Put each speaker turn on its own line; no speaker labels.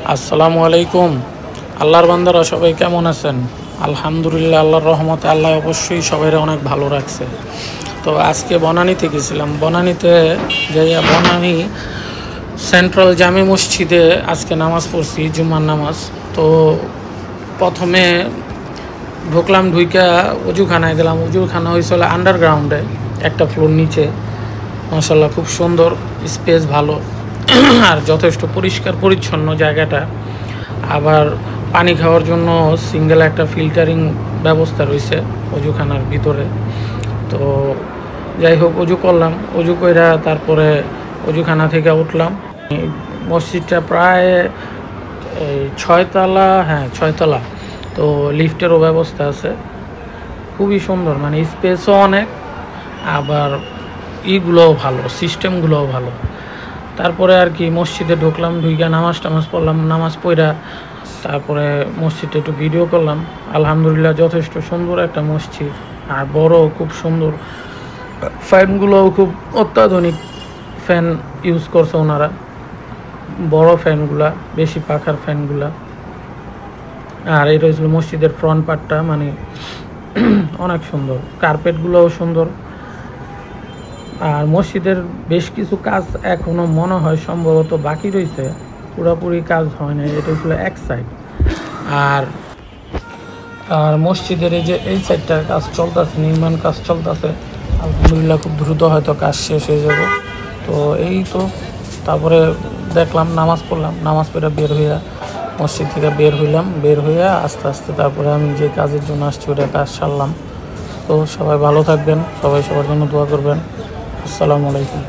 আসসালামু আলাইকুম। আল্লাহর বান্দারা সবাই কেমন আছেন? আলহামদুলিল্লাহ, আল্লাহর রহমতে আল্লাহ অবশ্যই সবাই অনেক ভালো রাখছে। তো আজকে বনানীতে গেছিলাম। বনানীতে যাইয়া বনানী সেন্ট্রাল জামে মসজিদে আজকে নামাজ পড়ছি, জুম্মার নামাজ। তো প্রথমে ঢুকলাম, ঢুইকা অজুখানায় গেলাম। অজুখানা হয়েছিল আন্ডারগ্রাউন্ডে, একটা ফ্লোর নিচে। মাশাল্লাহ খুব সুন্দর, স্পেস ভালো আর যথেষ্ট পরিষ্কার পরিচ্ছন্ন জায়গাটা। আবার পানি খাওয়ার জন্য সিঙ্গেল একটা ফিল্টারিং ব্যবস্থা রয়েছে অজুখানার ভিতরে। তো যাই হোক, অজু করলাম। অজু কইরা তারপরে অজুখানা থেকে উঠলাম। মসজিদটা প্রায় 6 তলা, হ্যাঁ 6 তলা। তো লিফটেরও ব্যবস্থা আছে, খুবই সুন্দর, মানে স্পেসও অনেক, আবার ইগুলোও ভালো, সিস্টেমগুলোও ভালো। তারপরে আর কি মসজিদে ঢুকলাম, ঢুইকা নামাজ টামাজ পড়লাম। নামাজ পড়া তারপরে মসজিদে একটু ভিডিও করলাম। আলহামদুলিল্লাহ যথেষ্ট সুন্দর একটা মসজিদ, আর বড়, খুব সুন্দর। ফ্যানগুলোও খুব অত্যাধুনিক ফ্যান ইউজ করছে ওনারা, বড় ফ্যানগুলা, বেশি পাখার ফ্যানগুলা। আর এটা হয়েছিল মসজিদের ফ্রন্ট পার্টটা, মানে অনেক সুন্দর। কার্পেটগুলোও সুন্দর। আর মসজিদের বেশ কিছু কাজ এখনও মনে হয় সম্ভবত বাকি রয়েছে, পুরোপুরি কাজ হয় না। এটা ছিল এক সাইড। আর আর মসজিদের এই সাইডটার কাজ চলতেছে, নির্মাণ কাজ চলতেছে। আলহামদুলিল্লাহ খুব দ্রুত হয়তো কাজ শেষ হয়ে যাব। তো এই তো, তারপরে দেখলাম, নামাজ পড়লাম। নামাজ পড়ে বের হইয়া মসজিদ থেকে বের হইয়া আস্তে আস্তে তারপরে আমি যে কাজের জন্য আসছি ওটা কাজ সারলাম। তো সবাই ভালো থাকবেন, সবাই সবার জন্য দোয়া করবেন। আসসালামু আলাইকুম।